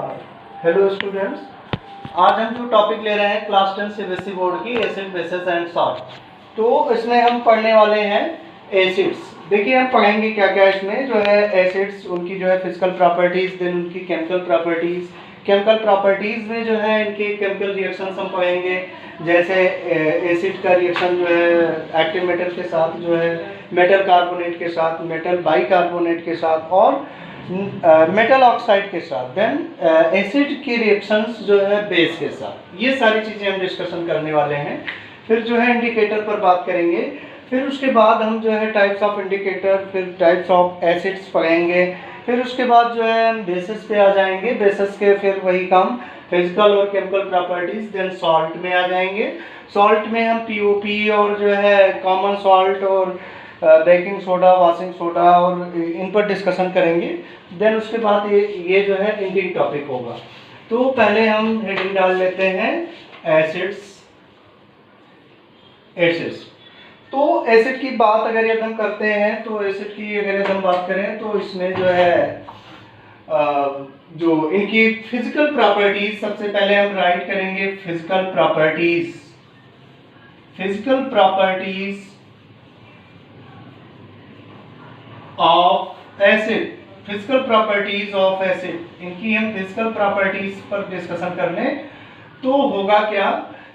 Hello students, आज हम जो टॉपिक ले रहे हैं क्लास 10 सीबीएसई बोर्ड की एसिड बेसेस एंड सॉल्ट। तो इसमें हम पढ़ने वाले हैं एसिड्स। देखिए हम पढ़ेंगे क्या क्या इसमें जो है एसिड्स, उनकी जो है फिजिकल प्रॉपर्टीज, देन उनकी केमिकल प्रॉपर्टीज। केमिकल प्रॉपर्टीज में जो है इनके केमिकल रिएक्शंस हम पढ़ेंगे, जैसे एसिड का रिएक्शन जो है एक्टिव मेटल के साथ, जो है मेटल कार्बोनेट के साथ, मेटल बाइकार्बोनेट के साथ और मेटल ऑक्साइड के साथ, देन एसिड के रिएक्शंस जो है बेस के साथ। ये सारी चीज़ें हम डिस्कशन करने वाले हैं। फिर जो है इंडिकेटर पर बात करेंगे। फिर उसके बाद हम जो है टाइप्स ऑफ इंडिकेटर, फिर टाइप्स ऑफ एसिड्स पढ़ेंगे। फिर उसके बाद जो है हम बेसिस पे आ जाएंगे। बेसिस के फिर वही काम फिजिकल और केमिकल प्रॉपर्टीज, देन सॉल्ट में आ जाएंगे। सॉल्ट में हम पीओपी और जो है कॉमन सॉल्ट और बेकिंग सोडा, वॉशिंग सोडा और इन पर डिस्कशन करेंगे। देन उसके बाद ये जो है एंडिंग टॉपिक होगा। तो पहले हम हेडिंग डाल लेते हैं एसिड्स। तो एसिड की बात अगर यदि हम करते हैं, तो एसिड की अगर यदि हम बात करें तो इसमें जो है जो इनकी फिजिकल प्रॉपर्टीज, सबसे पहले हम राइट करेंगे physical properties. Physical properties of acid, physical properties of acid, इनकी हम फिजिकल प्रॉपर्टीज पर डिस्कशन कर लें तो होगा क्या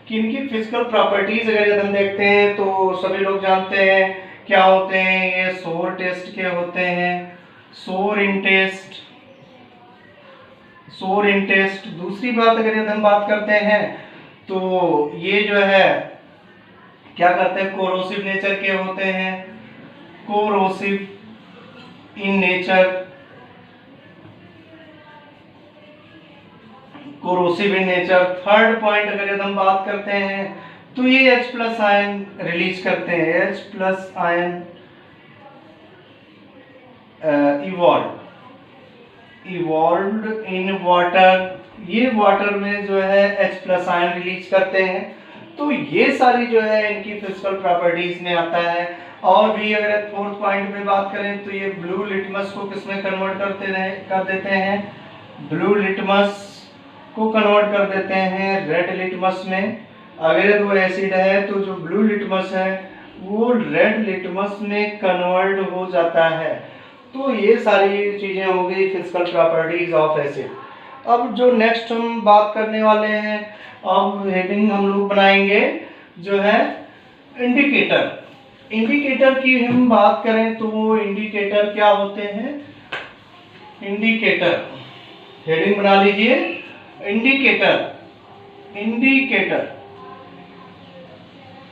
कि इनकी फिजिकल प्रॉपर्टीज अगर यदि हम देखते हैं तो सभी लोग जानते हैं क्या होते हैं। ये सोर टेस्ट के होते हैं, सोर इनटेस्ट, सोर इनटेस्ट। दूसरी बात अगर यदि हम बात करते हैं तो ये जो है क्या करते हैं, कोरोसिव नेचर के होते हैं, corrosive in nature, corrosive in nature. Third point अगर यदि हम बात करते हैं तो ये H प्लस आयन रिलीज करते हैं, H plus ion evolved in water, ये वाटर में जो है H प्लस आयन रिलीज करते हैं। तो ये सारी जो है इनकी फिजिकल प्रॉपर्टीज में आता है। और भी अगर फोर्थ पॉइंट में बात करें तो ये ब्लू लिटमस को किसमें कन्वर्ट कर देते हैं, ब्लू लिटमस को कन्वर्ट कर देते हैं रेड लिटमस में। अगर वो एसिड है तो जो ब्लू लिटमस है वो रेड लिटमस में कन्वर्ट हो जाता है। तो ये सारी चीजें हो गई फिजिकल प्रॉपर्टीज ऑफ एसिड। अब जो नेक्स्ट हम बात करने वाले हैं, अब हेडिंग हम लोग बनाएंगे जो है इंडिकेटर। इंडिकेटर की हम बात करें तो इंडिकेटर क्या होते हैं, इंडिकेटर हेडिंग बना लीजिए इंडिकेटर।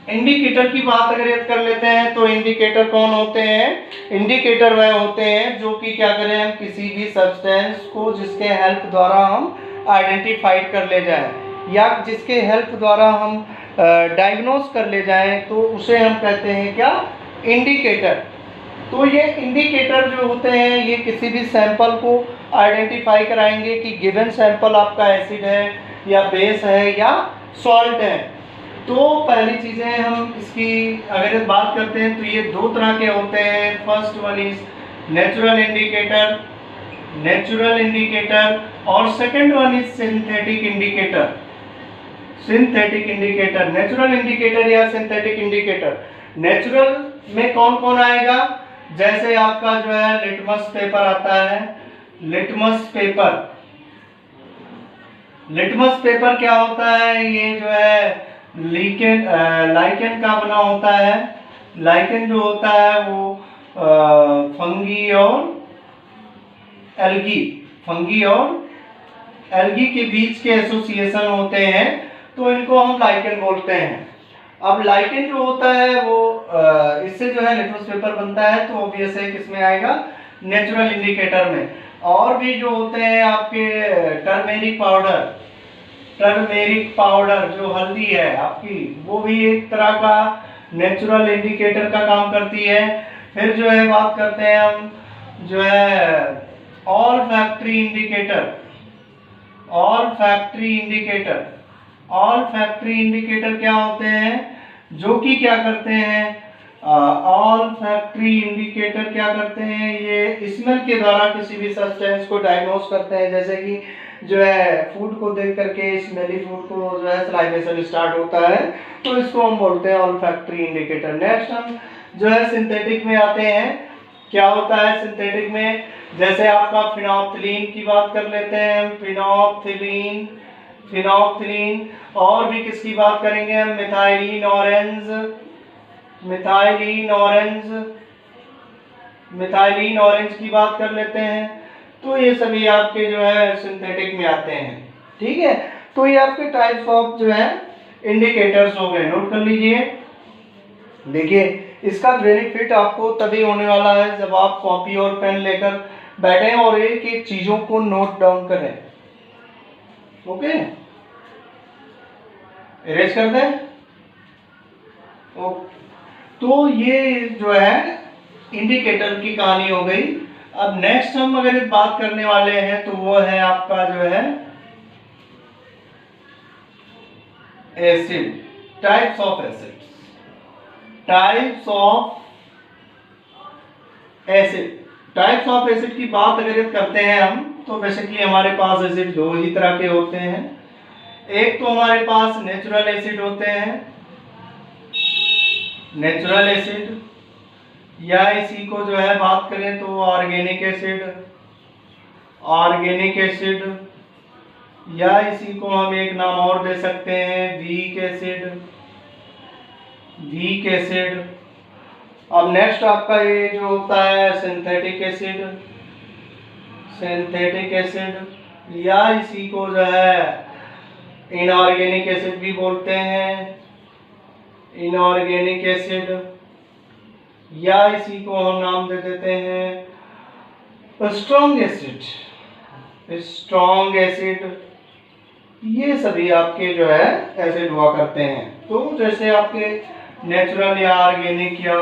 इंडिकेटर की बात अगर याद कर लेते हैं तो इंडिकेटर कौन होते हैं, इंडिकेटर वह होते हैं जो कि क्या करें, हम किसी भी सब्सटेंस को जिसके हेल्प द्वारा हम आइडेंटिफाइड कर ले जाएं या जिसके हेल्प द्वारा हम डायग्नोस कर ले जाएं तो उसे हम कहते हैं क्या, इंडिकेटर। तो ये इंडिकेटर जो होते हैं ये किसी भी सैंपल को आइडेंटिफाई कराएंगे कि गिवन सैंपल आपका एसिड है या बेस है या सॉल्ट है। तो पहली चीज़ें हम इसकी अगर बात करते हैं तो ये दो तरह के होते हैं। First one is natural indicator, natural indicator, और second one is synthetic indicator, synthetic indicator. Natural indicator या सिंथेटिक इंडिकेटर, नेचुरल में कौन कौन आएगा, जैसे आपका जो है लिटमस पेपर आता है, लिटमस पेपर। लिटमस पेपर क्या होता है, ये जो है लाइकेन का बना होता है। लाइकेन जो होता है वो फंगी और एल्गी के बीच के एसोसिएशन होते हैं, तो इनको हम लाइकेन बोलते हैं। अब लाइकेन जो होता है वो इससे जो है लिटमस पेपर बनता है, तो ऑब्वियस है किसमें आएगा, नेचुरल इंडिकेटर में। और भी जो होते हैं आपके टर्मेरिक पाउडर जो हल्दी है आपकी, वो भी एक तरह का नेचुरल इंडिकेटर का काम करती है। फिर जो है बात करते हैं हम जो है all factory indicator. All factory indicator क्या होते हैं, जो कि क्या करते हैं, ऑल फैक्ट्री इंडिकेटर क्या करते हैं, ये स्मेल के द्वारा किसी भी सब्सटेंस को डायग्नोज करते हैं, जैसे कि जो है फूड को देख करके स्मेली फूड को जो है सलाइवेशन स्टार्ट होता है, तो इसको हम बोलते हैं ऑल फैक्ट्री इंडिकेटर। नेक्स्ट हम जो है सिंथेटिक में आते हैं। क्या होता है सिंथेटिक में, जैसे आपका फिनोप्थिलीन की बात कर लेते हैं, फिनोप्थिलीन, फिनोप्थिलीन। और भी किसकी बात करेंगे हम, methylene orange, methylene orange, methylene orange की बात कर लेते हैं। तो ये सभी आपके जो है सिंथेटिक में आते हैं, ठीक है। तो ये आपके टाइप्स ऑफ जो है इंडिकेटर्स हो गए, नोट कर लीजिए। देखिए इसका बेनिफिट आपको तभी होने वाला है जब आप कॉपी और पेन लेकर बैठें और एक एक चीजों को नोट डाउन करें। ओके, इरेज कर दें। ओके, तो ये जो है इंडिकेटर की कहानी हो गई। अब नेक्स्ट हम अगर बात करने वाले हैं तो वो है आपका जो है acid, types of acid, types of acid. Types of acid की बात अगर करते हैं हम तो बेसिकली हमारे पास एसिड दो ही तरह के होते हैं। एक तो हमारे पास नेचुरल एसिड होते हैं, नेचुरल एसिड, या इसी को जो है बात करें तो ऑर्गेनिक एसिड, ऑर्गेनिक एसिड, या इसी को हम एक नाम और दे सकते हैं वीक एसिड, वीक एसिड। अब नेक्स्ट आपका ये जो होता है सिंथेटिक एसिड, सिंथेटिक एसिड, या इसी को जो है इनऑर्गेनिक एसिड भी बोलते हैं, इनऑर्गेनिक एसिड, या इसी को हम नाम दे देते हैं स्ट्रॉन्ग एसिड, स्ट्रॉन्ग एसिड। ये सभी आपके जो है एसिड हुआ करते हैं। तो जैसे आपके नेचुरल या ऑर्गेनिक या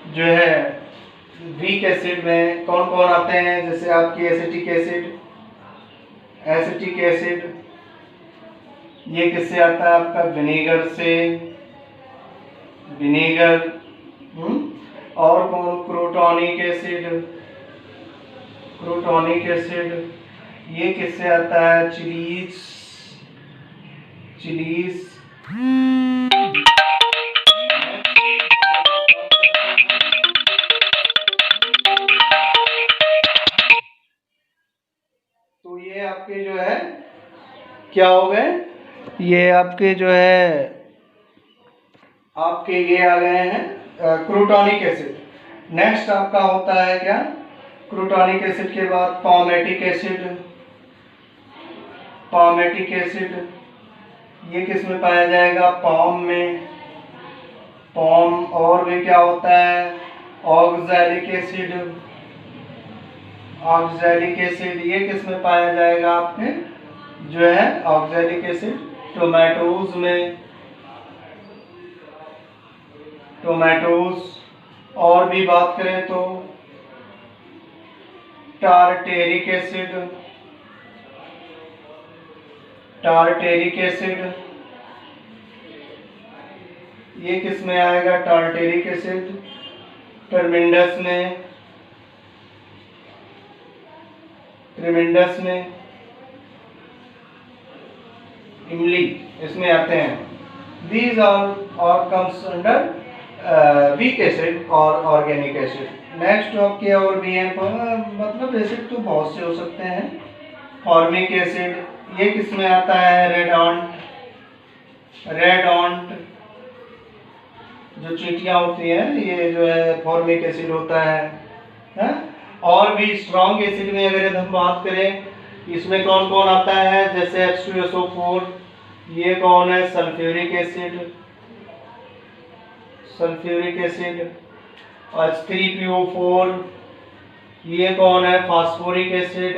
जो है वीक एसिड में कौन कौन आते हैं, जैसे आपकी एसिटिक एसिड, एसिटिक एसिड ये किससे आता है आपका विनेगर से, विनेगर। और कौन, क्रोटोनिक एसिड, क्रोटोनिक एसिड ये किससे आता है, चिलीज, चिलीज। तो ये आपके जो है क्या हो गए, ये आपके जो है आपके ये आ गए हैं क्रोटोनिक एसिड। नेक्स्ट आपका होता है क्या, क्रोटोनिक एसिड के बाद पामेटिक एसिड, पामेटिक एसिड ये किस में पाया जाएगा, पाम में, पाम। और भी क्या होता है ऑक्सैलिक एसिड, ऑक्सैलिक एसिड ये किस में पाया जाएगा आपके जो है ऑक्सैलिक एसिड टोमेटोज में, टोमेटोज। और भी बात करें तो टारटेरिक एसिड, टारटेरिक एसिड ये किस में आएगा, टारटेरिक एसिड ट्रिमेंडस में, ट्रिमेंडस में, इमली इसमें आते हैं। दीज और कम्स अंडर वीक एसिड और ऑर्गेनिक एसिड। नेक्स्ट आपके और भी हैं, मतलब एसिड तो बहुत से हो सकते हैं। फॉर्मिक एसिड ये किस में आता है, रेडॉन्ट, रेडॉन्ट जो चींटियाँ होती हैं ये जो है फॉर्मिक एसिड होता है। और भी स्ट्रॉन्ग एसिड में अगर हम बात करें इसमें कौन कौन आता है, जैसे H2SO4 ये कौन है, sulphuric acid, sulphuric acid. H3PO4 ये कौन है, फास्फोरिक एसिड,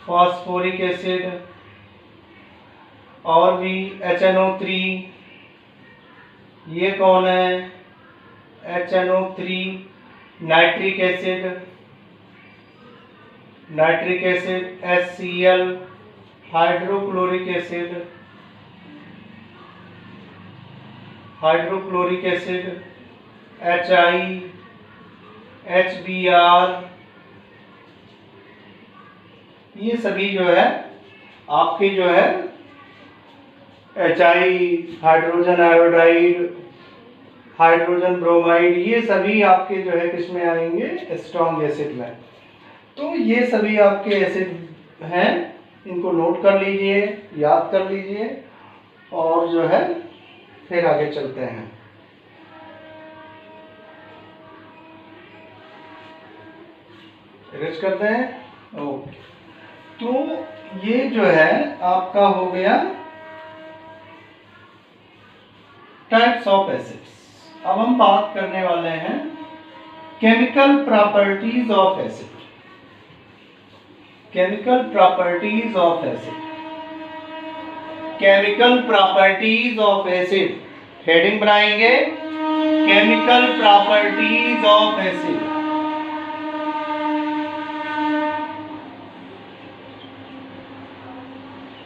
फास्फोरिक एसिड। और भी HNO3 ये कौन है, HNO3 nitric acid, nitric acid. HCl hydrochloric acid, hydrochloric acid. HI, HBr, ये सभी जो है आपके जो है HI, hydrogen iodide, hydrogen bromide, ये सभी आपके जो है किस में आएंगे, स्ट्रॉन्ग एसिड में। तो ये सभी आपके एसिड हैं, इनको नोट कर लीजिए, याद कर लीजिए और जो है फिर आगे चलते हैं। इरेज करते हैं। ओके, तो ये जो है आपका हो गया टाइप्स ऑफ एसिड्स। अब हम बात करने वाले हैं chemical properties of acid. Chemical properties of acid, chemical properties of acid, heading बनाएंगे chemical properties of acid.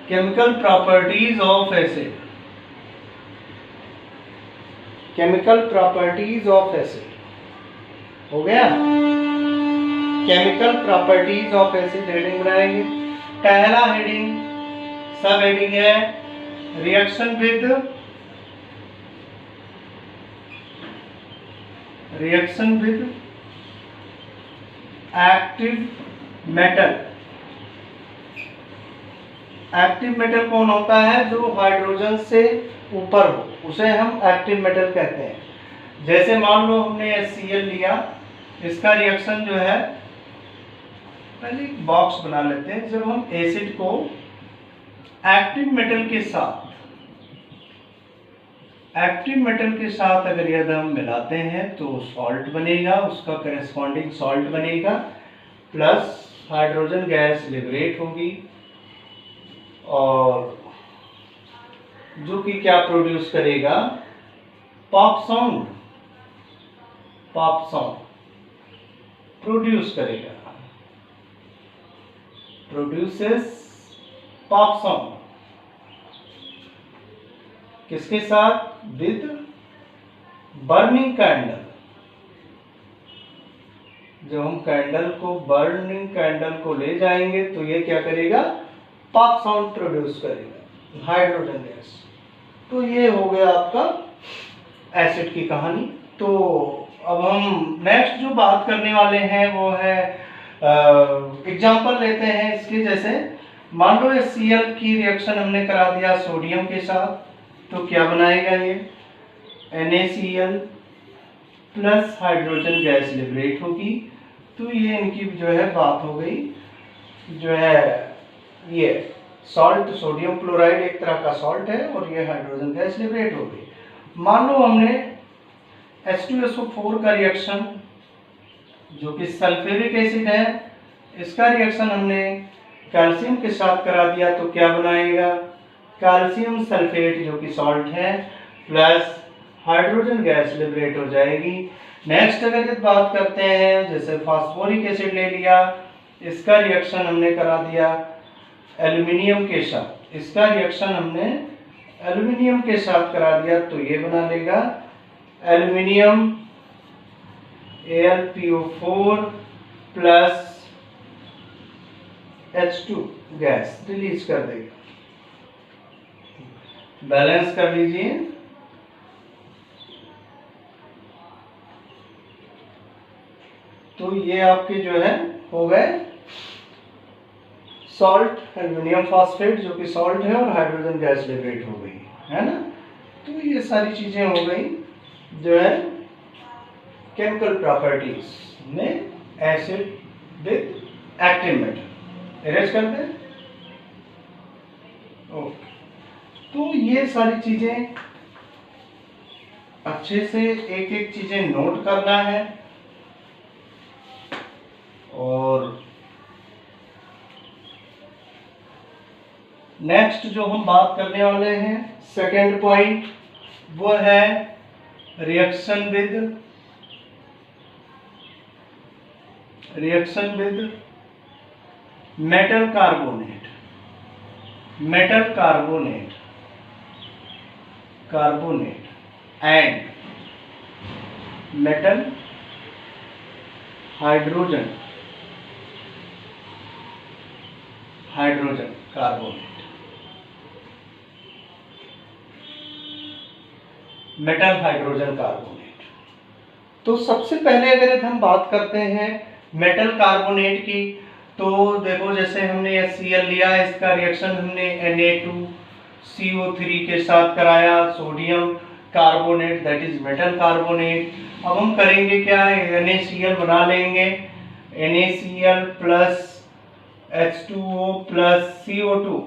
Chemical properties of acid, chemical properties of acid हो गया। Chemical properties of acid heading बनाएंगे। पहला हेडिंग, सब heading है reaction with active metal. Active metal कौन होता है, जो हाइड्रोजन से ऊपर हो, उसे हम एक्टिव मेटल कहते हैं। जैसे मान लो हमने HCl लिया, इसका रिएक्शन जो है, पहले एक बॉक्स बना लेते हैं। जब हम एसिड को एक्टिव मेटल के साथ अगर यदि हम मिलाते हैं तो सॉल्ट बनेगा, उसका करेस्पॉन्डिंग सॉल्ट बनेगा, प्लस हाइड्रोजन गैस लिबरेट होगी और जो कि क्या प्रोड्यूस करेगा, पॉप साउंड प्रोड्यूस करेगा, प्रोड्यूसेस पॉप साउंड। किसके साथ, विद बर्निंग कैंडल। जब हम बर्निंग कैंडल को ले जाएंगे तो ये क्या करेगा, पॉप साउंड प्रोड्यूस करेगा, हाइड्रोजन गैस। तो ये हो गया आपका एसिड की कहानी। तो अब हम नेक्स्ट जो बात करने वाले हैं वो है एग्जांपल लेते हैं इसके। जैसे मान लो HCl की रिएक्शन हमने करा दिया सोडियम के साथ, तो क्या बनाएगा ये, NaCl plus hydrogen gas liberate होगी। तो ये इनकी जो है बात हो गई, जो है ये सॉल्ट, सोडियम क्लोराइड एक तरह का सॉल्ट है और ये हाइड्रोजन गैस लिबरेट हो गई। मान लो हमने H2SO4 का रिएक्शन, जो कि सल्फ्यूरिक एसिड है, इसका रिएक्शन हमने कैल्शियम के साथ करा दिया, तो क्या बनाएगा, कैल्शियम सल्फेट जो कि सॉल्ट है, प्लस हाइड्रोजन गैस लिबरेट हो जाएगी। नेक्स्ट अगर ये बात करते हैं, जैसे फास्फोरिक एसिड ले लिया, इसका रिएक्शन हमने करा दिया एल्यूमिनियम के साथ, इसका रिएक्शन हमने एल्यूमिनियम के साथ करा दिया, तो ये बना लेगा aluminium AlPO4 plus H2 gas release कर देगा। बैलेंस कर लीजिए। तो ये आपके जो है हो गए सॉल्ट, एल्यूमिनियम फॉस्फेट जो कि सॉल्ट है, और हाइड्रोजन गैस लिबरेट हो गई है ना। तो ये सारी चीजें हो गई जो है केमिकल प्रॉपर्टीज में acid with active metal. Erase कर दें। ओके, तो ये सारी चीजें अच्छे से एक एक चीजें नोट करना है। और नेक्स्ट जो हम बात करने वाले हैं, सेकेंड पॉइंट, वो है reaction with metal carbonate and metal hydrogen carbonate, metal hydrogen carbonate. तो सबसे पहले अगर हम बात करते हैं मेटल कार्बोनेट की, तो देखो जैसे हमने HCl लिया, इसका रिएक्शन हमने Na2CO3 के साथ कराया, sodium carbonate that is metal carbonate. अब हम करेंगे क्या, NaCl बना लेंगे, NaCl plus H2O plus CO2।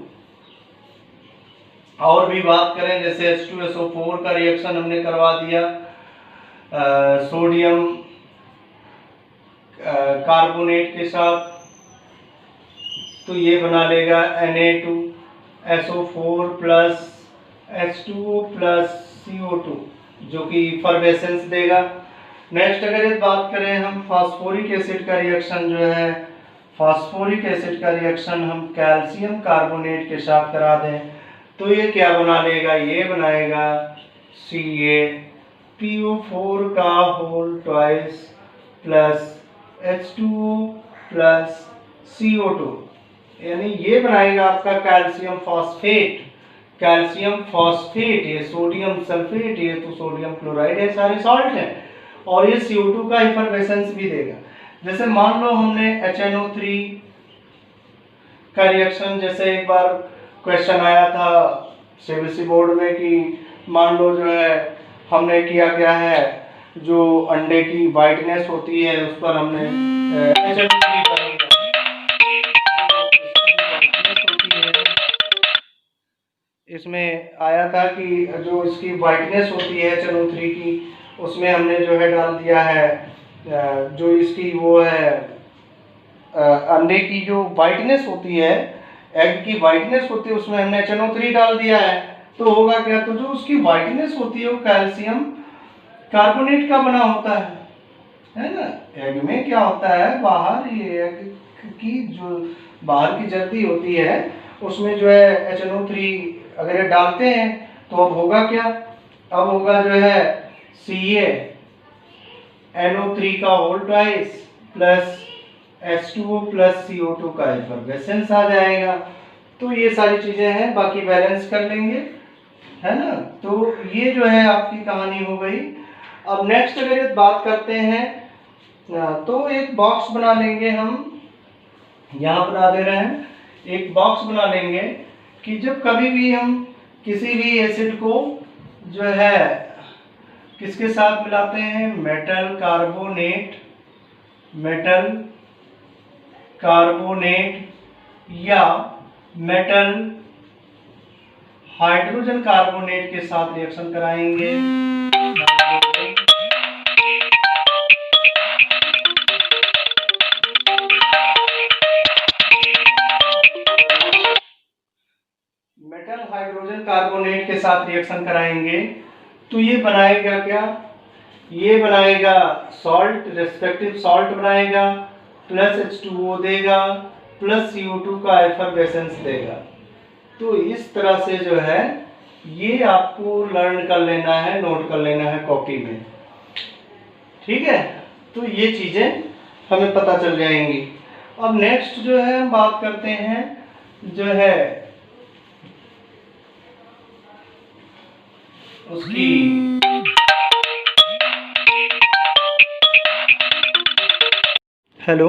और भी बात करें जैसे H2SO4 का रिएक्शन हमने करवा दिया सोडियम कार्बोनेट के साथ, तो ये बना लेगा Na2SO4 plus H2O plus CO2 जो कि इफरवेसेंस देगा। नेक्स्ट अगर ये बात करें हम फास्फोरिक एसिड का रिएक्शन जो है, फास्फोरिक एसिड का रिएक्शन हम कैल्शियम कार्बोनेट के साथ करा दें, तो ये क्या बना लेगा, ये बनाएगा CaPO4 का whole twice plus H2O plus CO2, यानी ये बनाएगा आपका कैल्शियम फॉस्फेट। ये सोडियम सल्फेट, ये तो सोडियम क्लोराइड है, सारे सॉल्ट हैं, और ये CO2 का इफरवेसेंस भी देगा। जैसे मान लो हमने HNO3 का रिएक्शन, जैसे एक बार क्वेश्चन आया था CBSE बोर्ड में कि मान लो जो है हमने किया क्या है, जो अंडे की वाइटनेस होती है उस पर हमने HNO3 का इसमें आया था कि जो इसकी वाइटनेस होती है HNO3 की, उसमें हमने जो है डाल दिया है जो इसकी वो है अंडे की जो वाइटनेस होती है, एग की वाइटनेस होती है, उसमें हमने HNO3 डाल दिया है, तो होगा क्या, तो जो उसकी वाइटनेस होती है वो कैल्शियम कार्बोनेट का बना होता है ना। एग में क्या होता है, बाहर ये एग की जो बाहर की जर्दी होती है उसमें जो है HNO3 अगर ये डालते हैं तो अब होगा क्या, अब होगा जो है CaNO3 का whole twice plus H2O plus CO2 का इफरवेसेंस आ जाएगा। तो ये सारी चीजें हैं, बाकी बैलेंस कर लेंगे, है ना। तो ये जो है आपकी कहानी हो गई। अब नेक्स्ट अगर ये बात करते हैं तो एक बॉक्स बना लेंगे हम, यहाँ बना दे रहे हैं, एक बॉक्स बना लेंगे कि जब कभी भी हम किसी भी एसिड को जो है किसके साथ मिलाते हैं, मेटल कार्बोनेट या मेटल हाइड्रोजन कार्बोनेट के साथ रिएक्शन कराएंगे, मेटल हाइड्रोजन कार्बोनेट के साथ रिएक्शन कराएंगे, तो ये बनाएगा क्या, ये बनाएगा सॉल्ट, रेस्पेक्टिव सॉल्ट बनाएगा, प्लस H2O देगा, प्लस CO2 का एफरवेसेंस देगा। तो इस तरह से जो है ये आपको लर्न कर लेना है, नोट कर लेना है कॉपी में, ठीक है। तो ये चीजें हमें पता चल जाएंगी। अब नेक्स्ट जो है हम बात करते हैं जो है उसकी हेलो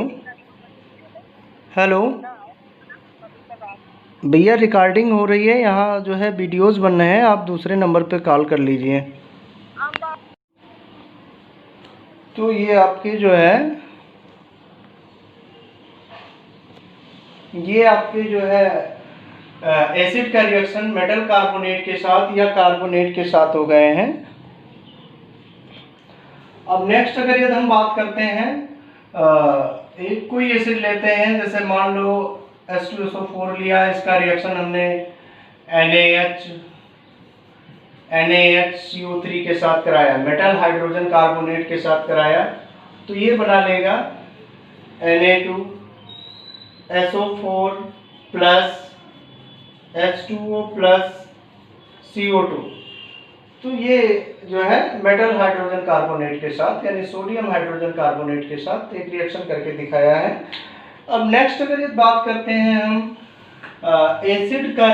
भैया, रिकॉर्डिंग हो रही है यहाँ, जो है वीडियोस बन रहे हैं, आप दूसरे नंबर पे कॉल कर लीजिए। तो ये आपके जो है एसिड का रिएक्शन मेटल कार्बोनेट के साथ या कार्बोनेट के साथ हो गए हैं। अब नेक्स्ट अगर यदि हम बात करते हैं एक कोई एसिड लेते हैं, जैसे मान लो H2SO4 लिया, इसका रिएक्शन हमने NaHCO3 के साथ कराया, मेटल हाइड्रोजन कार्बोनेट के साथ कराया, तो ये बना लेगा Na2SO4 plus H2O plus CO2, तो ये जो है मेटल हाइड्रोजन कार्बोनेट के साथ यानी सोडियम हाइड्रोजन कार्बोनेट के साथ एक रिएक्शन करके दिखाया है। अब नेक्स्ट अगर ये बात करते हैं हम एसिड का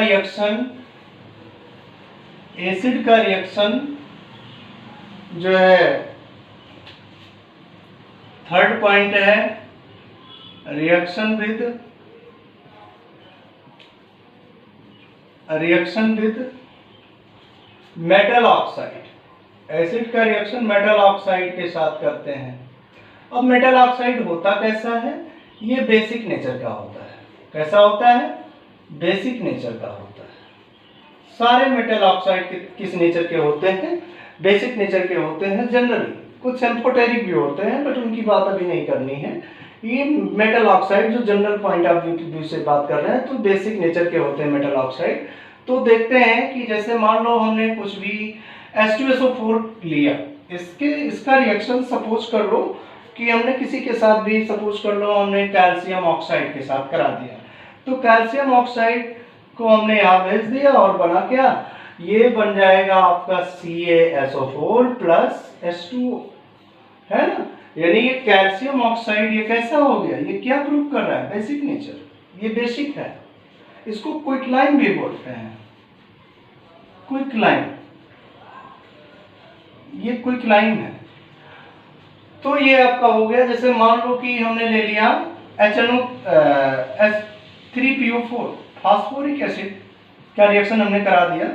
रिएक्शन जो है थर्ड पॉइंट है reaction with metal oxide. Acid का रिएक्शन मेटल ऑक्साइड के साथ करते हैं। अब मेटल ऑक्साइड होता कैसा है? ये बेसिक नेचर का होता है। कैसा होता है? बेसिक नेचर का होता है। सारे मेटल ऑक्साइड किस नेचर के होते हैं? बेसिक नेचर के होते हैं। जनरली कुछ एम्फोटेरिक भी होते हैं, बट उनकी बात अभी नहीं करनी है। ये मेटल ऑक्साइड जो जनरल पॉइंट ऑफ व्यू से बात कर रहे हैं, तो बेसिक नेचर के होते हैं मेटल ऑक्साइड। तो देखते हैं कि जैसे मान लो हमने कुछ भी H2SO4 लिया, इसका रिएक्शन सपोज कर लो कि हमने किसी के साथ भी सपोज कर लो हमने कैल्शियम ऑक्साइड के साथ करा दिया। तो कैल्शियम ऑक्साइड को हमने यहाँ भेज दिया और बना क्या? ये बन जाएगा आपका CaSO4 प्लस H2O, है ना। यानी ये कैल्शियम ऑक्साइड ये कैसा हो गया? ये क्या प्रूव कर रहा है? Basic nature. ये बेसिक है। इसको क्विकलाइन भी बोलते हैं। क्विकलाइन, ये क्विकलाइन है। तो ये आपका हो गया। जैसे मान लो कि हमने ले लिया H3PO4 फास्फोरिक एसिड का रिएक्शन हमने करा दिया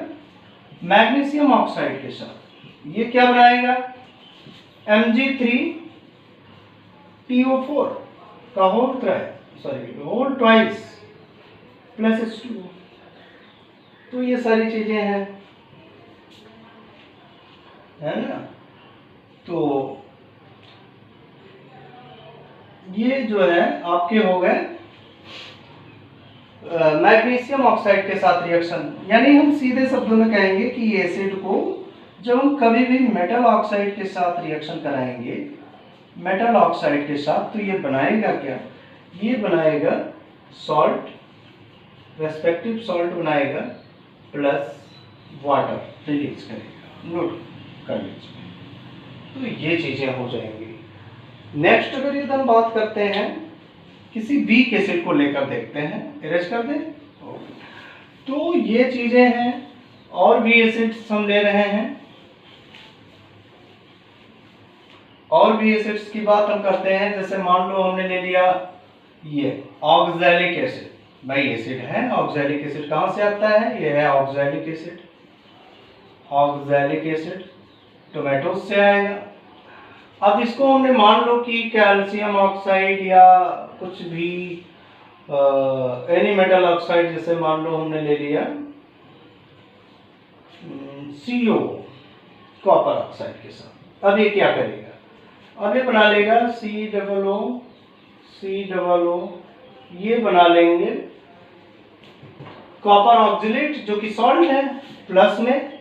मैग्नीशियम ऑक्साइड के साथ। ये क्या बनाएगा? Mg3PO4 का होल ट्वाइस प्लस H2O। तो ये सारी चीजें हैं, है ना। तो ये जो है आपके हो गए मैग्नीशियम ऑक्साइड के साथ रिएक्शन। यानी हम सीधे शब्दों में कहेंगे कि ये एसिड को जब हम कभी भी मेटल ऑक्साइड के साथ रिएक्शन कराएंगे, मेटल ऑक्साइड के साथ, तो ये बनाएगा क्या? ये बनाएगा सॉल्ट, रेस्पेक्टिव सॉल्ट बनाएगा प्लस वाटर रिलीज करेगा, नोट कर लीजिए। तो ये चीजें हो जाएंगी। नेक्स्ट अगर ये हम बात करते हैं किसी वीक एसिड को लेकर देखते हैं, इरेज कर दें। तो ये चीजें हैं और भी एसिड्स हम ले रहे हैं। और भी एसिड्स की बात हम करते हैं। जैसे मान लो हमने ले लिया ये ऑक्सैलिक एसिड। भाई एसिड है, ऑक्सैलिक एसिड कहां से आता है? ये है oxalic acid. Oxalic acid tomato से आएगा। अब इसको हमने मान लो कि कैल्शियम ऑक्साइड या कुछ भी एनी मेटल ऑक्साइड, जैसे मान लो हमने ले लिया CO कॉपर ऑक्साइड के साथ। अब ये क्या करेगा? अब ये बना लेगा COO, ये बना लेंगे कॉपर ऑक्सिलेट जो कि सॉल्ट है, प्लस में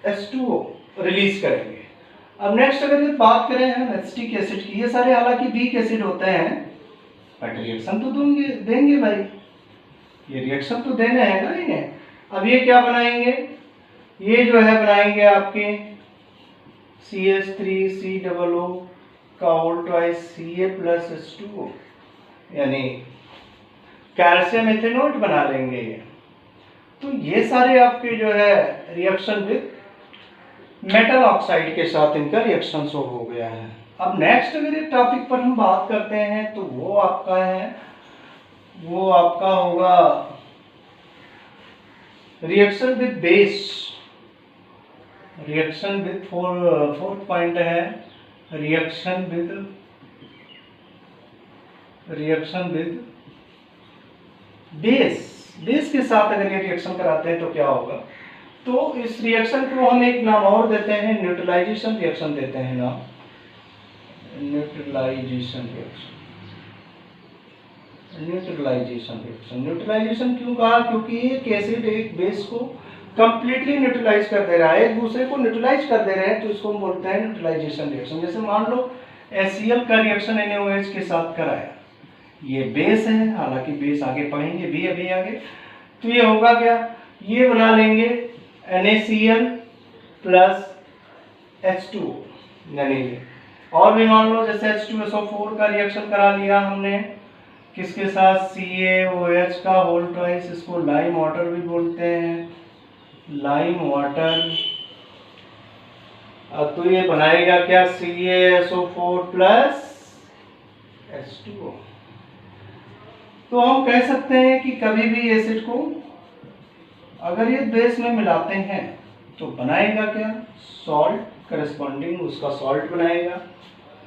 H2O रिलीज करेंगे। अब नेक्स्ट अगर ये बात करें हम एसिटिक एसिड की, ये सारे हालांकि वीक एसिड होते हैं, बट रिएक्शन तो देंगे भाई, ये रिएक्शन तो देने हैं ना इन्हें। अब ये क्या बनाएंगे? ये जो है बनाएंगे आपके CH3COO का whole twice Ca plus H2O, यानी कैल्शियम एथेनोट बना लेंगे ये। तो ये सारे आपके जो है रिएक्शन विद मेटल ऑक्साइड के साथ इनका रिएक्शन शो हो गया है। अब नेक्स्ट अगर ये टॉपिक पर हम बात करते हैं तो वो आपका होगा reaction with base. Reaction with fourth point है रिएक्शन विद बेस के साथ अगर ये रिएक्शन कराते हैं तो क्या होगा? तो इस रिएक्शन को हम एक नाम और देते हैं, न्यूट्रलाइजेशन रिएक्शन देते हैं नाम, न्यूट्रलाइजेशन न्यूट्रलाइजेशन क्यों कहा? क्योंकि एक एसिड एक बेस को कंप्लीटली न्यूट्रलाइज कर दे रहा है, एक दूसरे को न्यूट्रलाइज कर दे रहे हैं, तो इसको हम बोलते हैं न्यूट्रलाइजेशन रिएक्शन। जैसे मान लो HCl का रिएक्शन NaOH के साथ कराया, ये बेस है, हालांकि बेस आगे पढ़ेंगे भी अभी आगे। तो ये होगा क्या? ये बना लेंगे NaCl प्लस H2O, यानी और भी मान लो जैसे H2SO4 का रिएक्शन करा लिया हमने किसके साथ, CaOH का होल ट्वाइस, इसको लाइम वाटर भी बोलते हैं, लाइम वाटर। अब तो ये बनाएगा क्या, CaSO4 प्लस H2O। तो हम कह सकते हैं कि कभी भी एसिड को अगर ये बेस में मिलाते हैं तो बनाएगा क्या, सॉल्ट, करस्पॉन्डिंग उसका सॉल्ट बनाएगा,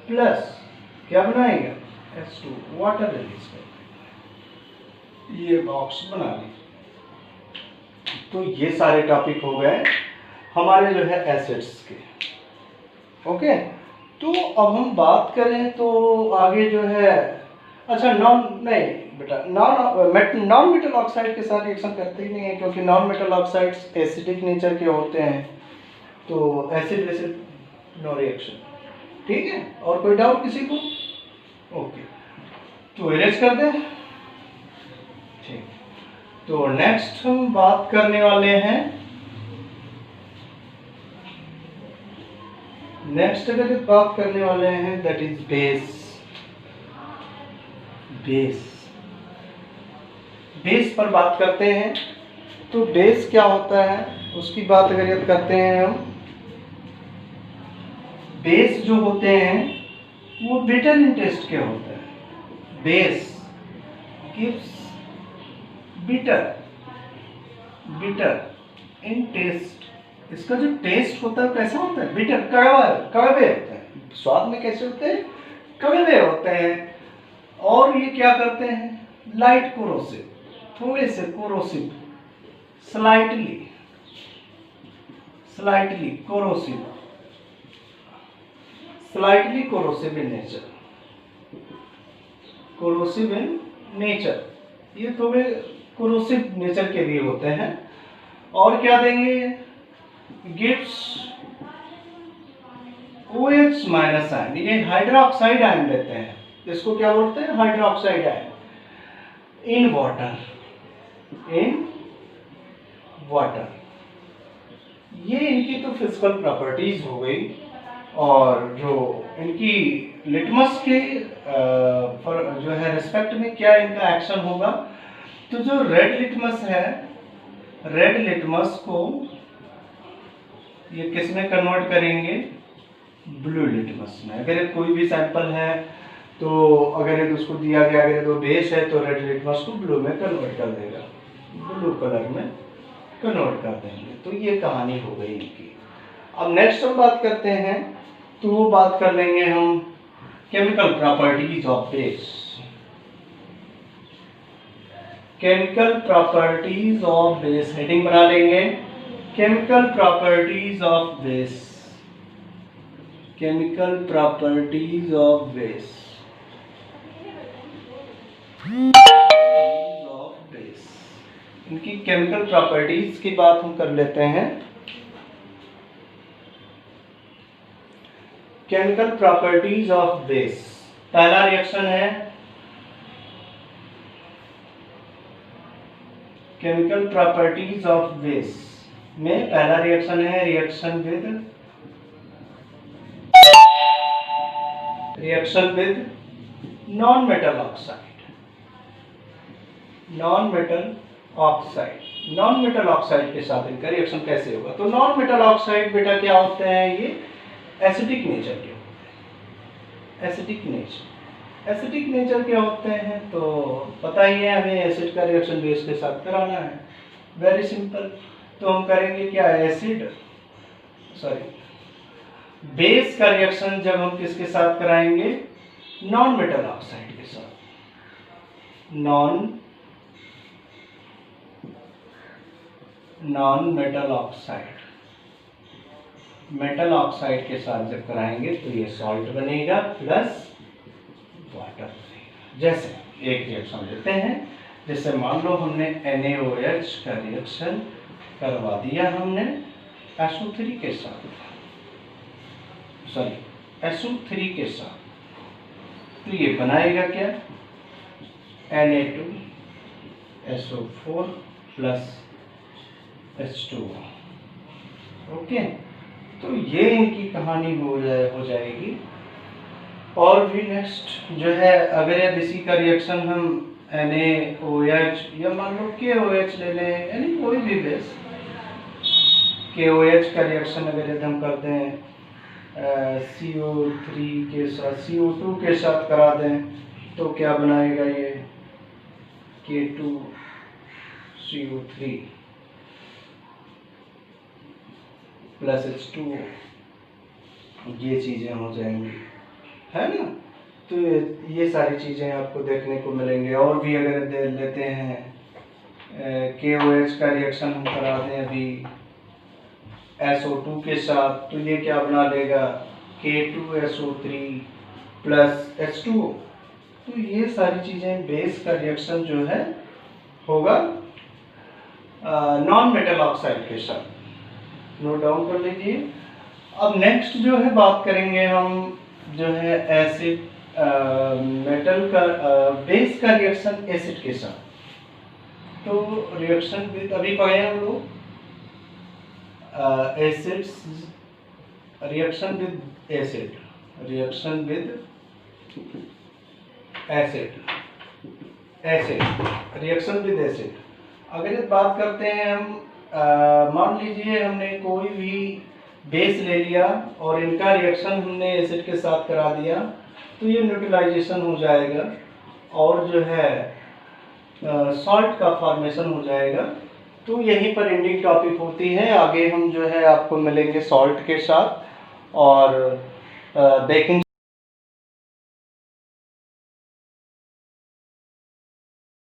प्लस क्या बनाएगा, H2 वाटर रिलीज करेगा। ये बॉक्स बना ली। तो ये सारे टॉपिक हो गए हमारे जो है एसिड्स के। ओके, तो अब हम बात करें तो आगे जो है, अच्छा नॉन मेटल ऑक्साइड के साथ रिएक्शन करते ही नहीं है, क्योंकि non metal oxides acidic nature के होते हैं, तो एसिड एसिड नो रिएक्शन। ठीक है, और कोई डाउट किसी को? ओके, तो इरेज कर दें। ठीक, तो नेक्स्ट हम बात करने वाले हैं, नेक्स्ट अगर बात करने वाले हैं दैट इज बेस। बेस पर बात करते हैं। तो बेस क्या होता है उसकी बात अगर याद करते हैं हम, बेस जो होते हैं वो बिटर इन टेस्ट के होते हैं। Base gives bitter in taste. इसका जो टेस्ट होता है कैसा होता है, बिटर, कड़वे होते हैं। स्वाद में कैसे होते हैं, कड़वे होते हैं। और ये क्या करते हैं, लाइट कोरोसिव, थोड़े से corrosive, slightly corrosive in nature, ये थोड़े कोरोसिव नेचर के भी होते हैं। और क्या देंगे, गिव्स OH माइनस आयन, ये हाइड्रोक्साइड आयन देते हैं, इसको क्या बोलते हैं, हाइड्रोक्साइड आयन इन वाटर। ये इनकी तो फिजिकल प्रॉपर्टीज हो गई। और जो इनकी लिटमस के जो है रिस्पेक्ट में क्या इनका एक्शन होगा, तो जो रेड लिटमस है, रेड लिटमस को ये किस में कन्वर्ट करेंगे, ब्लू लिटमस में। अगर ये कोई भी सैंपल है तो अगर ये उसको दिया गया, अगर ये तो बेस है तो रेड लिटमस को ब्लू में कन्वर्ट कर देगा, ब्लू कलर में कन्वर्ट कर देंगे। तो ये कहानी हो गई इनकी। अब नेक्स्ट हम बात करते हैं, तो वो बात कर लेंगे हम chemical properties of base. Chemical properties of base, heading बना लेंगे, chemical properties of base, chemical properties of base, इनकी केमिकल प्रॉपर्टीज की बात हम कर लेते हैं। केमिकल प्रॉपर्टीज ऑफ बेस, पहला रिएक्शन है केमिकल प्रॉपर्टीज ऑफ बेस में पहला रिएक्शन है reaction with non metal oxide. Non metal oxide के साथ इनका रिएक्शन कैसे होगा, तो नॉन मेटल ऑक्साइड बेटा क्या होते हैं, ये एसिडिक नेचर के होते हैं। एसिडिक नेचर के होते हैं, तो पता ही है हमें एसिड का रिएक्शन बेस के साथ कराना है, वेरी सिंपल। तो हम करेंगे क्या, बेस का रिएक्शन जब हम किसके साथ कराएंगे, नॉन मेटल ऑक्साइड के साथ। नॉन मेटल ऑक्साइड के साथ जब कराएंगे तो ये सॉल्ट बनेगा प्लस वाटर बनेगा। जैसे एक रिएक्शन लेते हैं, जैसे मान लो हमने NaOH का रिएक्शन करवा दिया हमने SO3 के साथ, तो ये बनाएगा क्या, Na2SO4 प्लस H2O। ओके, तो ये इनकी कहानी हो जाएगी। और भी नेक्स्ट जो है, अगर यदि इसी का रिएक्शन हम NaOH या मान लो KOH ले लें, यानी कोई भी बेस, KOH का रिएक्शन अगर यदि हम कर दें CO3 के साथ, CO2 के साथ करा दें, तो क्या बनाएगा ये K2CO3 प्लस H2O, ये चीज़ें हो जाएंगी, है ना। तो ये सारी चीज़ें आपको देखने को मिलेंगे। और भी अगर दे लेते हैं KOH का रिएक्शन हम करा दें अभी SO2 के साथ, तो ये क्या बना लेगा K2SO3 प्लस H2O। तो ये सारी चीज़ें, बेस का रिएक्शन जो है होगा नॉन मेटल ऑक्साइड के साथ, नोट डाउन कर लीजिए। अब नेक्स्ट जो है बात करेंगे हम जो है एसिड मेटल का बेस का रिएक्शन एसिड के साथ। तो रिएक्शन विद अभी पढ़े हम लोग acids, reaction with acid, reaction with acid, reaction with acid. अगर ये बात करते हैं हम, मान लीजिए हमने कोई भी बेस ले लिया और इनका रिएक्शन हमने एसिड के साथ करा दिया, तो ये न्यूट्रलाइजेशन हो जाएगा और जो है सॉल्ट का फॉर्मेशन हो जाएगा। तो यहीं पर एंडिंग टॉपिक होती है। आगे हम जो है आपको मिलेंगे सॉल्ट के साथ और बेकिंग